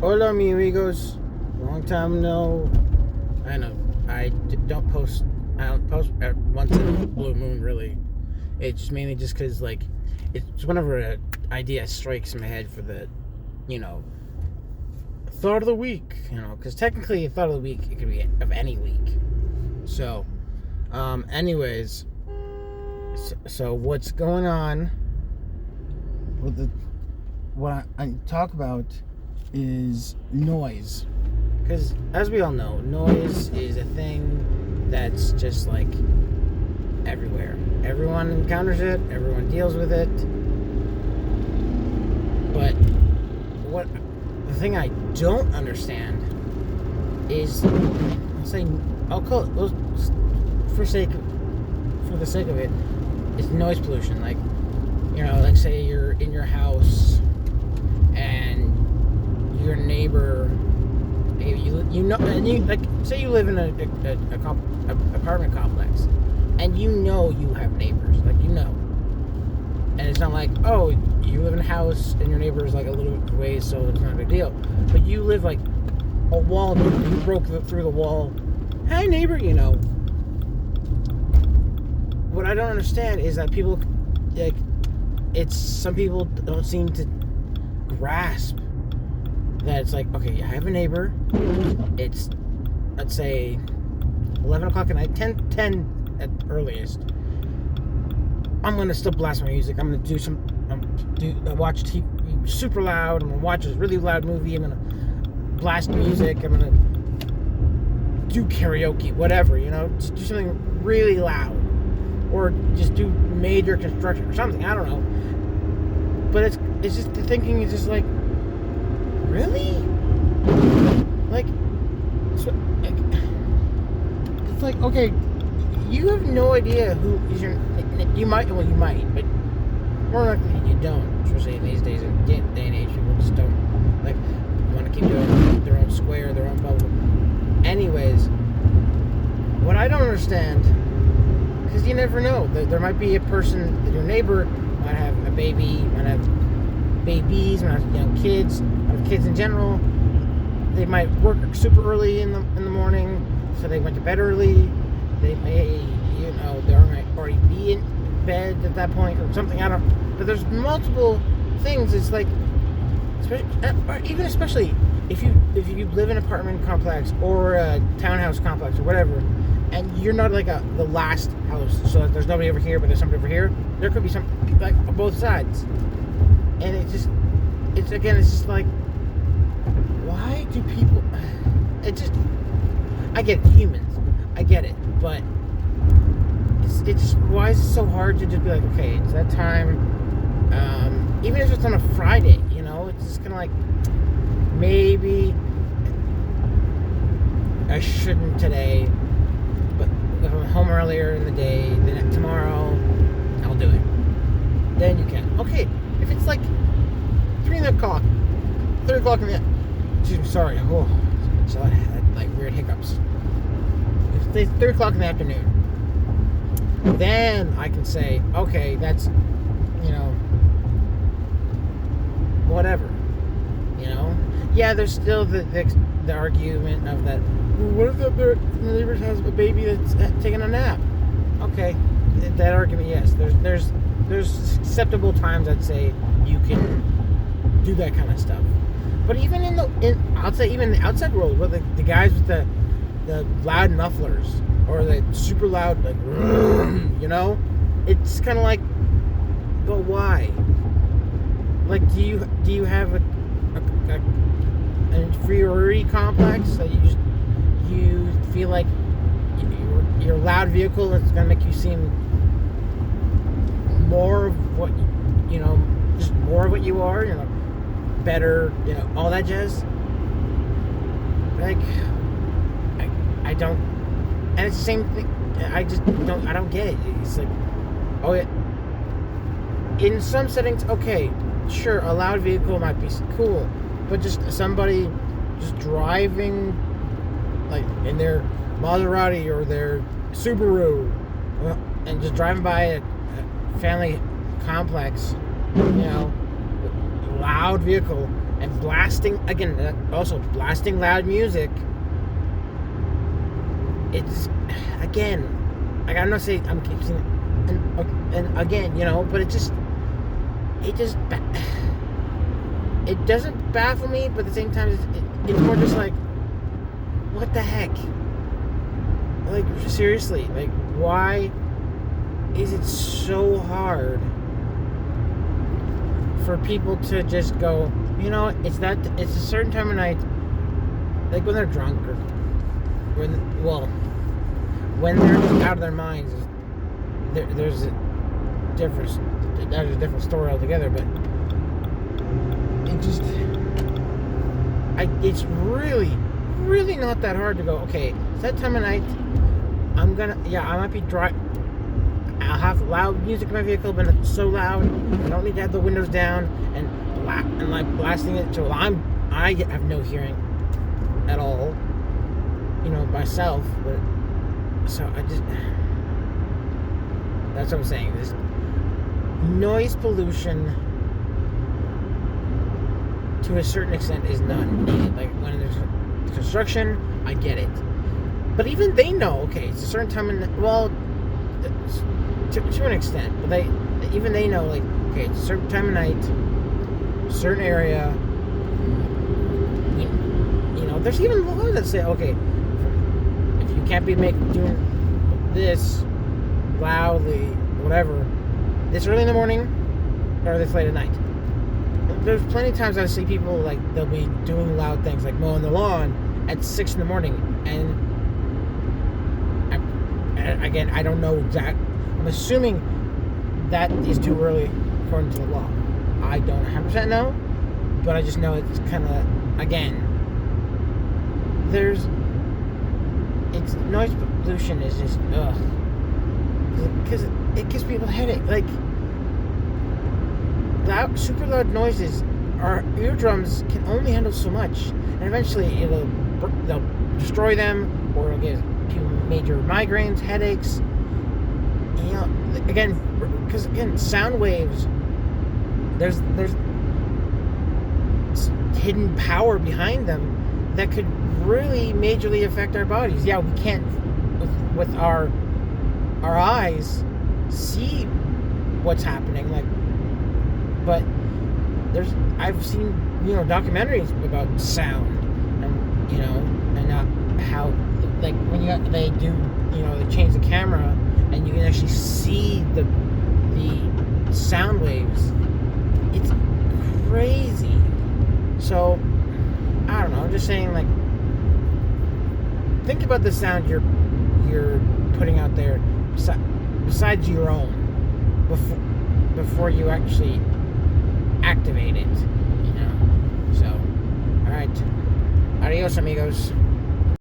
Hola, mi amigos. Long time no. I know. Don't post. I don't post once in a blue moon. Really, it's just mainly just because it's whenever an idea strikes in my head for the, you know, thought of the week. Because technically, a thought of the week it could be of any week. So, anyways, so what's going on with what I talk about is noise. Because, as we all know, noise is a thing that's just everywhere. Everyone encounters it, everyone deals with it. But the thing I don't understand is, I'll call it, for the sake of it, it's noise pollution. Say you're in your house and your neighbor, say you live in a apartment complex, and you have neighbors, and it's not you live in a house and your neighbor is a little bit away, so it's not a big deal. But you live a wall, you broke through the wall. Hey, neighbor, What I don't understand is that people, some people don't seem to grasp that it's okay, I have a neighbor. It's, let's say, 11 o'clock at night, 10 at earliest. I'm going to still blast my music. I'm going to watch TV super loud. I'm going to watch a really loud movie. I'm going to blast music. I'm going to do karaoke, whatever, just do something really loud. Or just do major construction or something. I don't know. But it's just, the thinking is just really? It's okay, you have no idea who is you might, but more likely you don't, especially in these days, in day and age, people just don't, want to keep doing their own square, their own bubble. Anyways, what I don't understand, because you never know, there might be a person, your neighbor might have a baby, might have babies, might have young kids, kids in general. They might work super early in the morning, so they went to bed early. They may, they might already be in bed at that point or something. I don't. But there's multiple things. It's especially if you live in an apartment complex or a townhouse complex or whatever, and you're not the last house, so there's nobody over here, but there's somebody over here. There could be some on both sides, and it's just why do people? I get it, humans, I get it, but it's why is it so hard to just be okay, it's that time, even if it's on a Friday, it's just kind of maybe I shouldn't today, but if I'm home earlier in the day, then tomorrow I'll do it. Then you can. Okay, if it's 3 o'clock in the, sorry, so I had weird hiccups. If it's 3 o'clock in the afternoon, then I can say, okay, that's, whatever, Yeah, there's still the argument of that. What if the neighbor has a baby that's taking a nap? Okay, that argument, yes. There's acceptable times I'd say you can do that kind of stuff. But even I'd say even in the outside world, where the guys with the loud mufflers or the super loud it's kind of but why? Do you have an inferiority complex that you feel your loud vehicle is going to make you seem more of what just more of what you are, better, all that jazz. I don't, and it's the same thing. I don't get it. It's oh yeah. In some settings, okay, sure, a loud vehicle might be cool, but just somebody just driving in their Maserati or their Subaru, and just driving by a family complex, loud vehicle, and blasting again. Also blasting loud music. It's again. Like I'm not saying I'm keep saying, and again, but it doesn't baffle me, but at the same time, it's more just like, what the heck? Like, seriously, like, why is it so hard for people to just go, it's a certain time of night, like when they're drunk or when they're out of their minds, there's a different story altogether, but it's really, really not that hard to go, okay, it's that time of night, I might be I'll have loud music in my vehicle, but it's so loud, I don't need to have the windows down, and blasting it, so I have no hearing at all, myself, but, so that's what I'm saying, this noise pollution, to a certain extent, is not needed. Like when there's construction, I get it, but even they know. Okay, it's a certain time to an extent, but they know. Like, okay, it's a certain time of night, certain area. There's even laws that say, okay, if you can't be doing this loudly, whatever, this early in the morning or this late at night. There's plenty of times I see people, like, they'll be doing loud things, like mowing the lawn at 6 in the morning, and again, I don't know I'm assuming that is too early according to the law. I don't 100% know, but I just know it's kind of, again, noise pollution is just, because it gives people a headache, like, super loud noises, our eardrums can only handle so much, and eventually they'll destroy them, or it'll give people major migraines, headaches. Because sound waves, there's hidden power behind them that could really majorly affect our bodies. Yeah, we can't with our eyes see what's happening, like. But I've seen, documentaries about sound, and how, like, when they do, they change the camera, and you can actually see the sound waves. It's crazy. So, I don't know, I'm just saying, like, think about the sound you're putting out there, besides your own, before you actually activate it, So, alright, adios amigos.